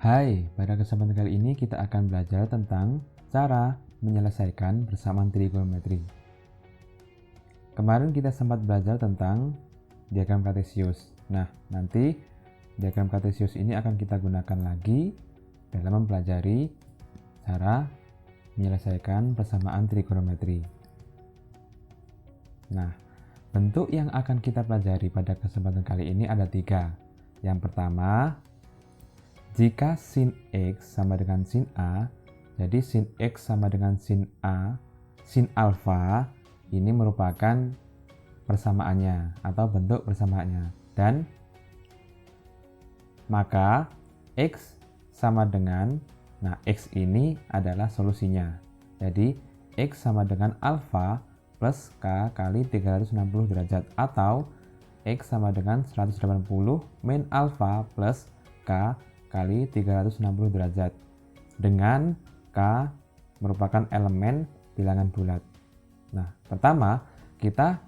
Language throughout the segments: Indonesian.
Hai, pada kesempatan kali ini kita akan belajar tentang cara menyelesaikan persamaan trigonometri. Kemarin kita sempat belajar tentang diagram kartesius. Nah, nanti diagram kartesius ini akan kita gunakan lagi dalam mempelajari cara menyelesaikan persamaan trigonometri. Nah, bentuk yang akan kita pelajari pada kesempatan kali ini ada 3. Yang pertama, jika sin X sama dengan sin A, jadi sin X sama dengan sin A, sin alfa ini merupakan persamaannya atau bentuk persamaannya. Dan maka X sama dengan, nah X ini adalah solusinya. Jadi X sama dengan alfa plus K kali 360 derajat atau X sama dengan 180 min alfa plus K kali 360 derajat dengan K merupakan elemen bilangan bulat. Nah, pertama kita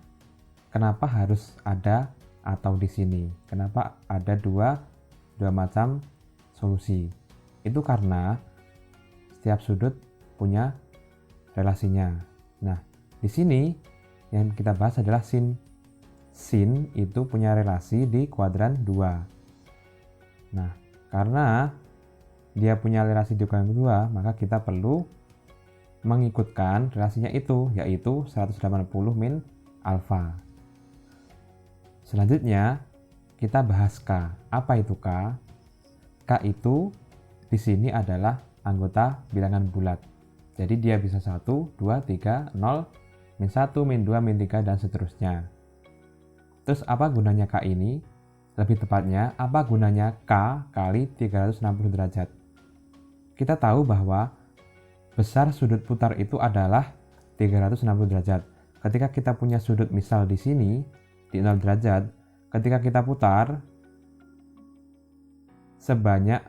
kenapa harus ada atau di sini? Kenapa ada dua macam solusi? Itu karena setiap sudut punya relasinya. Nah, di sini yang kita bahas adalah sin. Sin itu punya relasi di kuadran 2. Nah, karena dia punya relasi di kuadran kedua, maka kita perlu mengikutkan relasinya itu, yaitu 180 min alfa. Selanjutnya, kita bahas K. Apa itu K? K itu di sini adalah anggota bilangan bulat. Jadi dia bisa 1, 2, 3, 0, min 1, min 2, min 3, dan seterusnya. Terus apa gunanya K ini? Lebih tepatnya, apa gunanya K kali 360 derajat? Kita tahu bahwa besar sudut putar itu adalah 360 derajat. Ketika kita punya sudut misal di sini, di 0 derajat, ketika kita putar sebanyak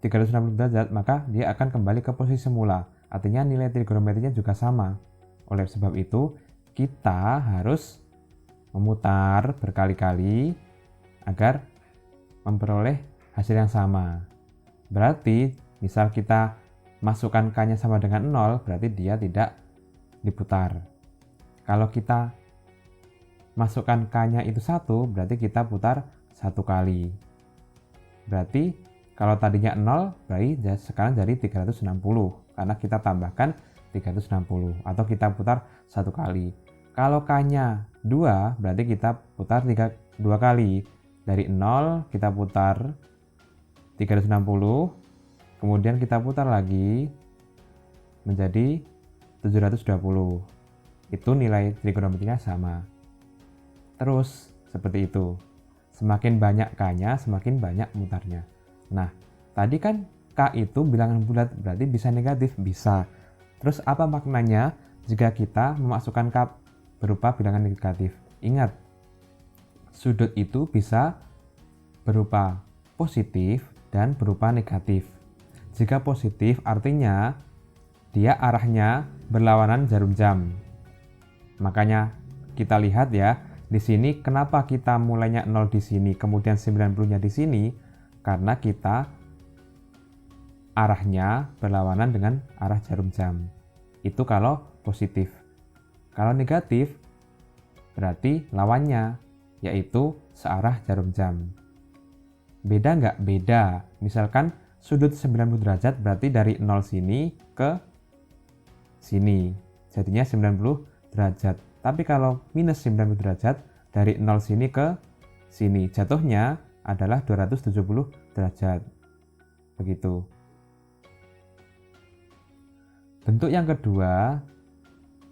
360 derajat, maka dia akan kembali ke posisi semula. Artinya nilai trigonometrinya juga sama. Oleh sebab itu, kita harus memutar berkali-kali agar memperoleh hasil yang sama. Berarti misal kita masukkan K-nya sama dengan 0, berarti dia tidak diputar. Kalau kita masukkan K-nya itu 1, berarti kita putar 1 kali. Berarti kalau tadinya 0, berarti sekarang jadi 360 karena kita tambahkan 360 atau kita putar 1 kali. Kalau K-nya 2, berarti kita putar 2 kali. Dari 0 kita putar 360, kemudian kita putar lagi menjadi 720. Itu nilai trigonometrinya sama. Terus seperti itu. Semakin banyak K-nya, semakin banyak mutarnya. Nah, tadi kan K itu bilangan bulat, berarti bisa negatif? Bisa. Terus apa maknanya jika kita memasukkan K berupa bilangan negatif? Ingat, sudut itu bisa berupa positif dan berupa negatif. Jika positif artinya dia arahnya berlawanan jarum jam. Makanya kita lihat ya, di sini kenapa kita mulainya 0 di sini, kemudian 90-nya di sini? Karena kita arahnya berlawanan dengan arah jarum jam. Itu kalau positif. Kalau negatif berarti lawannya, yaitu searah jarum jam. Beda nggak? Beda. Misalkan sudut 90 derajat berarti dari 0 sini ke sini. Jadinya 90 derajat. Tapi kalau minus 90 derajat dari 0 sini ke sini, jatuhnya adalah 270 derajat. Begitu. Bentuk yang kedua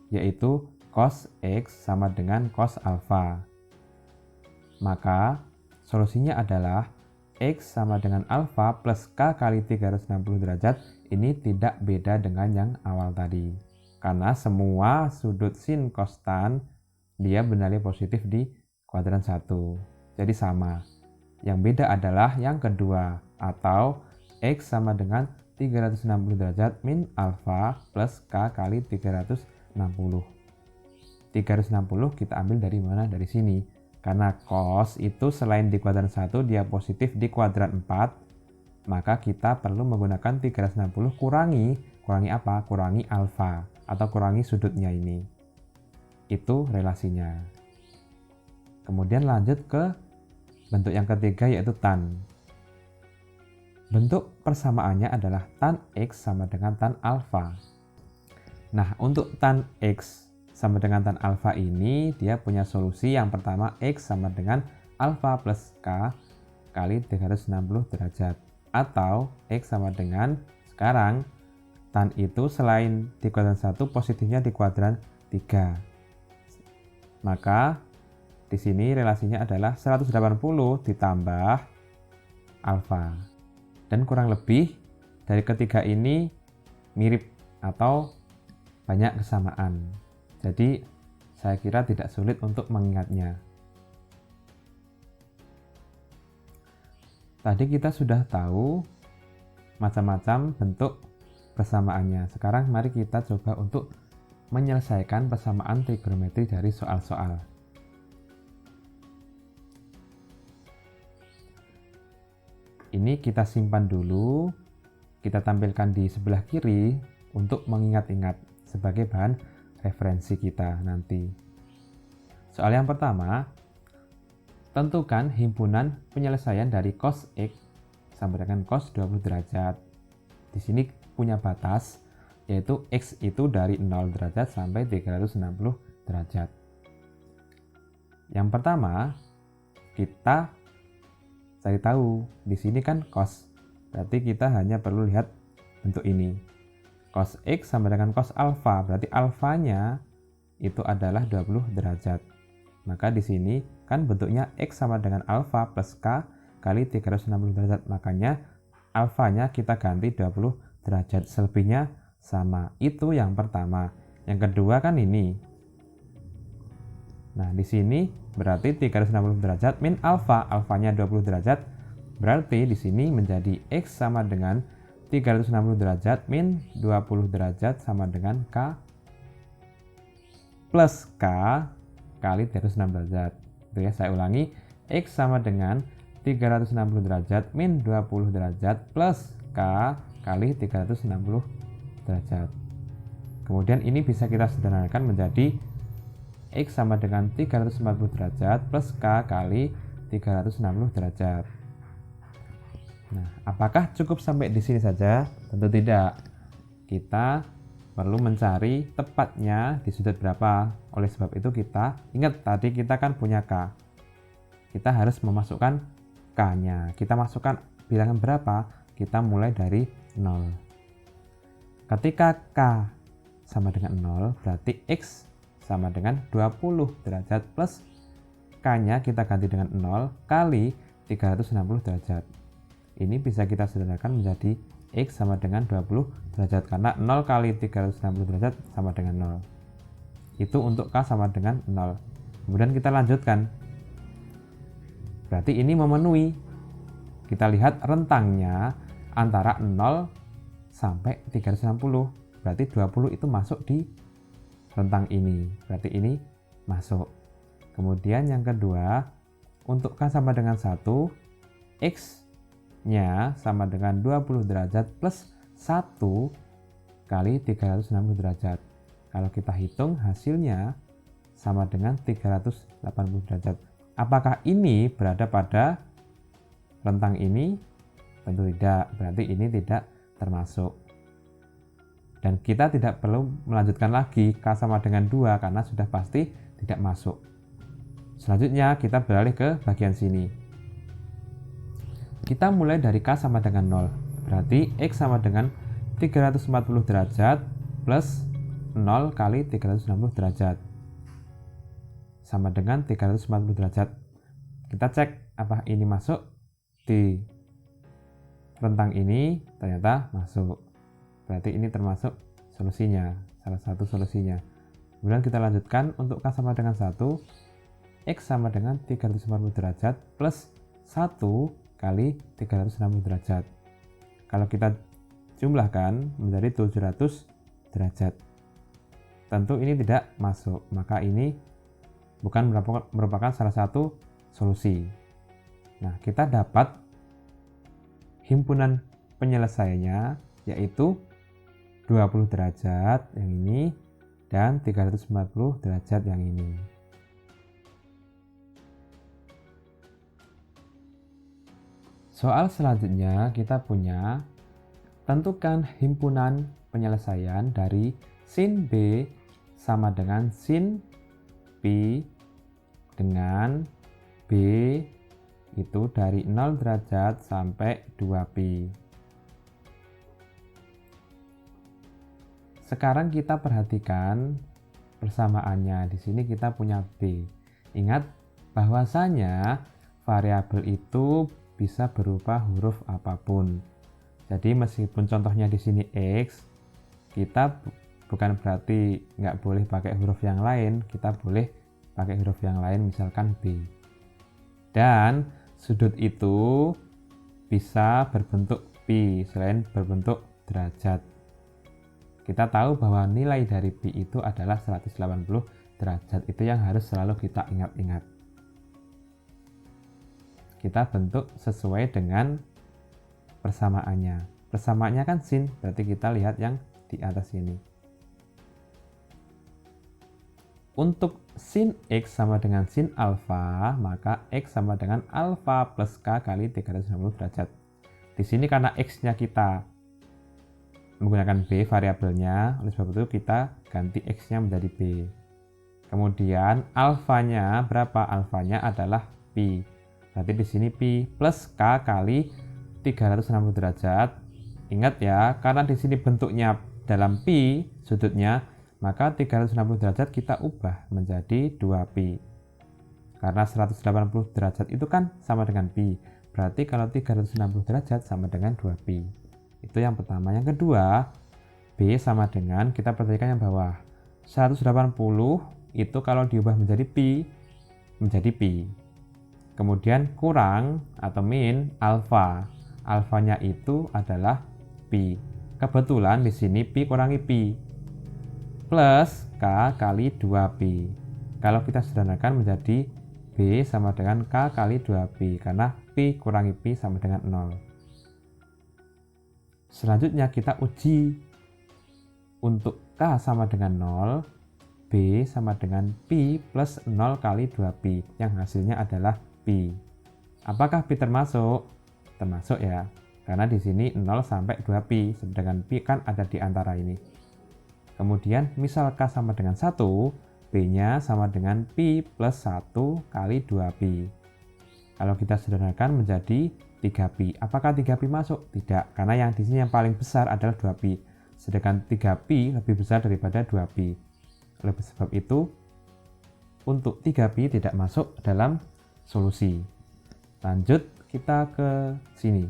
yaitu cos X sama dengan cos alfa. Maka solusinya adalah X sama dengan alfa plus K kali 360 derajat. Ini tidak beda dengan yang awal tadi. Karena semua sudut sin konstan dia bernilai positif di kuadran 1. Jadi sama. Yang beda adalah yang kedua, atau X sama dengan 360 derajat min alfa plus K kali 360. 360 kita ambil dari mana? Dari sini. Karena cos itu selain di kuadran 1, dia positif di kuadran 4. maka kita perlu menggunakan 360 kurangi apa? Kurangi alfa atau kurangi sudutnya ini. Itu relasinya. Kemudian lanjut ke bentuk yang ketiga, yaitu tan. Bentuk persamaannya adalah tan X sama dengan tan alfa. Nah, untuk tan X sama dengan tan alfa ini, dia punya solusi. Yang pertama, X sama dengan alfa plus K kali 360 derajat. Atau X sama dengan, sekarang tan itu selain di kuadran 1, positifnya di kuadran 3. Maka di sini relasinya adalah 180 ditambah alfa. Dan kurang lebih dari ketiga ini mirip atau banyak kesamaan. Jadi saya kira tidak sulit untuk mengingatnya. Tadi kita sudah tahu macam-macam bentuk persamaannya. Sekarang mari kita coba untuk menyelesaikan persamaan trigonometri dari soal-soal. Ini kita simpan dulu, kita tampilkan di sebelah kiri untuk mengingat-ingat sebagai bahan referensi kita nanti. Soal yang pertama, tentukan himpunan penyelesaian dari cos X sama dengan cos 20 derajat. Di sini punya batas, yaitu X itu dari 0 derajat sampai 360 derajat. Yang pertama, kita cari tahu, di sini kan cos, berarti kita hanya perlu lihat bentuk ini. Cos X sama dengan cos alfa, berarti alfanya itu adalah 20 derajat. Maka di sini kan bentuknya X sama dengan alfa plus K kali 360 derajat, makanya alfanya kita ganti 20 derajat, selebihnya sama. Itu yang pertama. Yang kedua kan ini. Nah, di sini berarti 360 derajat min alfa, alfanya 20 derajat, berarti di sini menjadi X sama dengan 360 derajat min 20 derajat sama dengan K plus K kali 360 derajat. Itu ya, saya ulangi, X sama dengan 360 derajat min 20 derajat plus K kali 360 derajat. Kemudian ini bisa kita sederhanakan menjadi X sama dengan 340 derajat plus K kali 360 derajat. Nah, apakah cukup sampai di sini saja? Tentu tidak. Kita perlu mencari tepatnya di sudut berapa. Oleh sebab itu kita ingat tadi kita kan punya K. Kita harus memasukkan K-nya. Kita masukkan bilangan berapa? Kita mulai dari 0. Ketika K sama dengan 0, berarti X sama dengan 20 derajat plus K-nya kita ganti dengan 0 kali 360 derajat. Ini bisa kita sederhanakan menjadi X sama dengan 20 derajat, karena 0 kali 360 derajat sama dengan 0. Itu untuk K sama dengan 0. Kemudian kita lanjutkan. Berarti ini memenuhi. Kita lihat rentangnya antara 0 sampai 360. Berarti 20 itu masuk di rentang ini, berarti ini masuk. Kemudian yang kedua, untuk K sama dengan 1, X-nya sama dengan 20 derajat plus 1 kali 360 derajat. Kalau kita hitung hasilnya sama dengan 380 derajat. Apakah ini berada pada rentang ini? Tentu tidak, berarti ini tidak termasuk. Dan kita tidak perlu melanjutkan lagi K sama dengan 2 karena sudah pasti tidak masuk. Selanjutnya kita beralih ke bagian sini. Kita mulai dari K sama dengan 0. Berarti X sama dengan 340 derajat plus 0 kali 360 derajat. Sama dengan 340 derajat. Kita cek apa ini masuk di rentang ini, ternyata masuk. Berarti ini termasuk solusinya, salah satu solusinya. Kemudian kita lanjutkan untuk K sama dengan 1, X sama dengan 350 derajat plus 1 kali 360 derajat. Kalau kita jumlahkan menjadi 700 derajat. Tentu ini tidak masuk, maka ini bukan merupakan salah satu solusi. Nah, kita dapat himpunan penyelesaiannya, yaitu 20 derajat yang ini dan 340 derajat yang ini. Soal selanjutnya kita punya tentukan himpunan penyelesaian dari sin B sama dengan sin Pi dengan B itu dari 0 derajat sampai 2pi. Sekarang kita perhatikan persamaannya. Di sini kita punya B. Ingat bahwasanya variabel itu bisa berupa huruf apapun. Jadi meskipun contohnya di sini X, kita bukan berarti nggak boleh pakai huruf yang lain, kita boleh pakai huruf yang lain misalkan B. Dan sudut itu bisa berbentuk pi selain berbentuk derajat. Kita tahu bahwa nilai dari pi itu adalah 180 derajat. Itu yang harus selalu kita ingat-ingat. Kita bentuk sesuai dengan persamaannya. Persamaannya kan sin, berarti kita lihat yang di atas ini. Untuk sin X sama dengan sin alfa, maka X sama dengan alfa plus K kali 360 derajat. Di sini karena X-nya kita menggunakan B variabelnya, oleh sebab itu kita ganti X-nya menjadi B. Kemudian alfanya berapa? Alfanya adalah pi. Berarti di sini pi plus K kali 360 derajat. Ingat ya, karena di sini bentuknya dalam pi sudutnya, maka 360 derajat kita ubah menjadi 2pi. Karena 180 derajat itu kan sama dengan pi. Berarti kalau 360 derajat sama dengan 2pi. Itu yang pertama. Yang kedua, B sama dengan, kita perhatikan yang bawah. 180 itu kalau diubah menjadi pi, menjadi pi. Kemudian kurang atau min alfa. Alfanya itu adalah pi. Kebetulan di sini pi kurangi pi. Plus K kali 2pi. Kalau kita sederhanakan menjadi B sama dengan K kali 2pi. Karena pi kurangi pi sama dengan 0. Selanjutnya kita uji. Untuk K sama dengan 0, B sama dengan pi plus 0 kali 2pi. Yang hasilnya adalah pi. Apakah pi termasuk? Termasuk ya. Karena di sini 0 sampai 2pi. Sedangkan pi kan ada di antara ini. Kemudian misal K sama dengan 1, B-nya sama dengan pi plus 1 kali 2pi. Kalau kita sederhanakan menjadi 3pi. Apakah 3pi masuk? Tidak, karena yang di sini yang paling besar adalah 2pi. Sedangkan 3pi lebih besar daripada 2pi. Oleh sebab itu, untuk 3pi tidak masuk dalam solusi. Lanjut kita ke sini.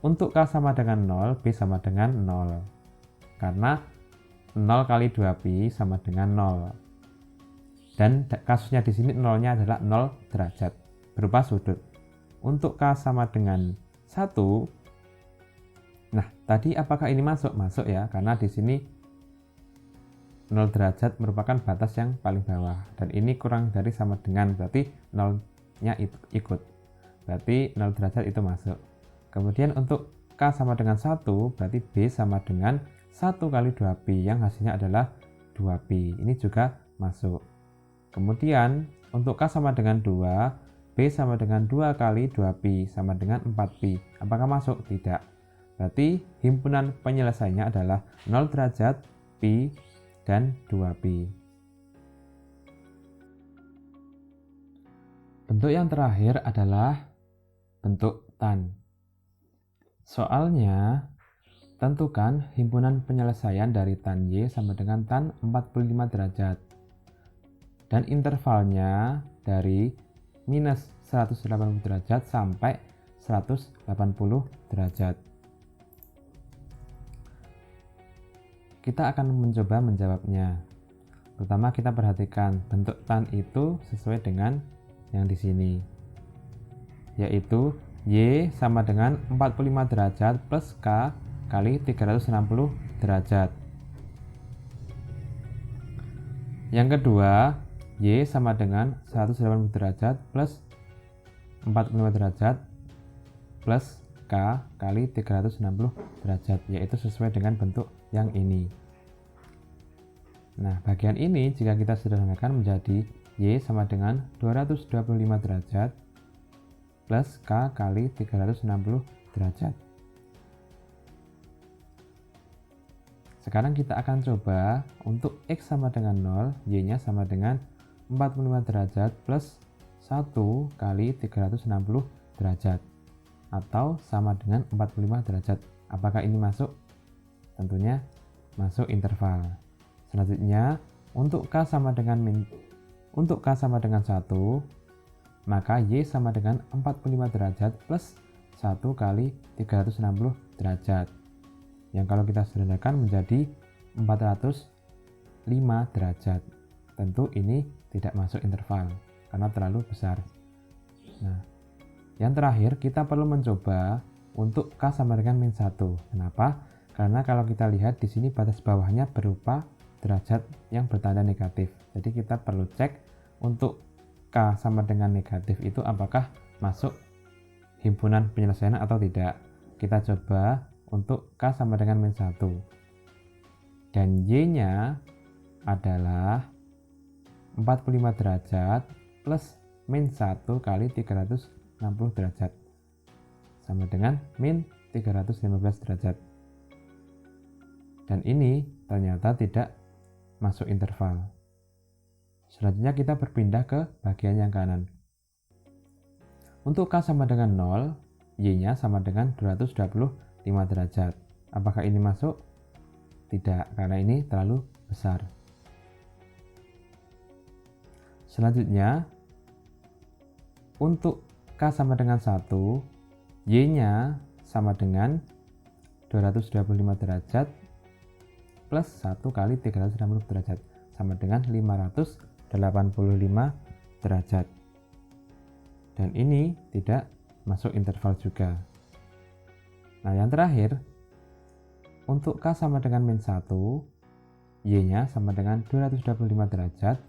Untuk K sama dengan 0, B sama dengan 0. Karena 0 kali 2pi sama dengan 0. Dan kasusnya di sini 0-nya adalah 0 derajat berupa sudut. Untuk K sama dengan 1. Nah, tadi apakah ini masuk? Masuk ya, karena di sini 0 derajat merupakan batas yang paling bawah. Dan ini kurang dari sama dengan, berarti 0-nya ikut. Berarti 0 derajat itu masuk. Kemudian untuk K sama dengan 1, berarti B sama dengan 1 kali 2pi, yang hasilnya adalah 2pi. Ini juga masuk. Kemudian untuk K sama dengan 2, B sama dengan 2 kali 2pi sama dengan 4pi. Apakah masuk? Tidak. Berarti himpunan penyelesaiannya adalah 0 derajat, pi, dan 2pi. Bentuk yang terakhir adalah bentuk tan. Soalnya, tentukan himpunan penyelesaian dari tan Y sama dengan tan 45 derajat. Dan intervalnya dari minus 180 derajat sampai 180 derajat. Kita akan mencoba menjawabnya. Pertama kita perhatikan bentuk tan itu sesuai dengan yang di sini. Yaitu Y sama dengan 45 derajat plus K kali 360 derajat. Yang kedua, Y sama dengan 180 derajat plus 45 derajat plus K kali 360 derajat, yaitu sesuai dengan bentuk yang ini. Nah, bagian ini jika kita sederhanakan menjadi Y sama dengan 225 derajat plus K kali 360 derajat. Sekarang kita akan coba untuk X sama dengan 0, Y-nya sama dengan 45 derajat plus 1 kali 360 derajat. Atau sama dengan 45 derajat. Apakah ini masuk? Tentunya masuk interval. Selanjutnya, untuk K sama dengan 1, maka Y sama dengan 45 derajat plus 1 kali 360 derajat. Yang kalau kita sederhanakan menjadi 405 derajat. Tentu ini tidak masuk interval karena terlalu besar. Nah, yang terakhir kita perlu mencoba untuk K sama dengan min 1. Kenapa? Karena kalau kita lihat di sini batas bawahnya berupa derajat yang bertanda negatif. Jadi kita perlu cek untuk K sama dengan negatif itu apakah masuk himpunan penyelesaian atau tidak. Kita coba untuk K sama dengan min 1. Dan Y-nya adalah 45 derajat plus min 1 kali 360 derajat. Sama dengan min 315 derajat. Dan ini ternyata tidak masuk interval. Selanjutnya kita berpindah ke bagian yang kanan. Untuk K sama dengan 0, Y-nya sama dengan 225 derajat. Apakah ini masuk? Tidak, karena ini terlalu besar. Selanjutnya, untuk K sama dengan 1, Y-nya sama dengan 225 derajat plus 1 kali 360 derajat. Sama dengan 585 derajat. Dan ini tidak masuk interval juga. Nah, yang terakhir, untuk K sama dengan min 1, Y-nya sama dengan 225 derajat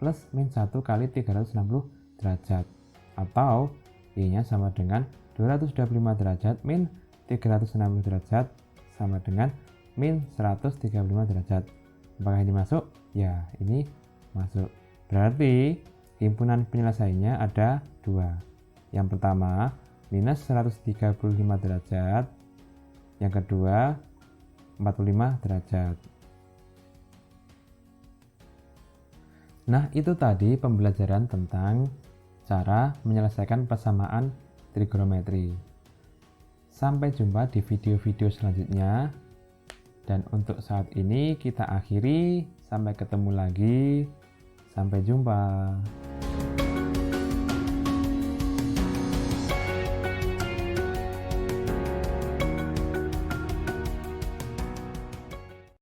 plus min 1 kali 360 derajat. Atau Y-nya sama dengan 225 derajat min 360 derajat sama dengan min 135 derajat. Apakah ini masuk? Ya, ini masuk. Berarti himpunan penyelesaiannya ada 2. Yang pertama, minus 135 derajat. Yang kedua, 45 derajat. Nah, itu tadi pembelajaran tentang cara menyelesaikan persamaan trigonometri. Sampai jumpa di video-video selanjutnya. Dan untuk saat ini kita akhiri. Sampai ketemu lagi. Sampai jumpa.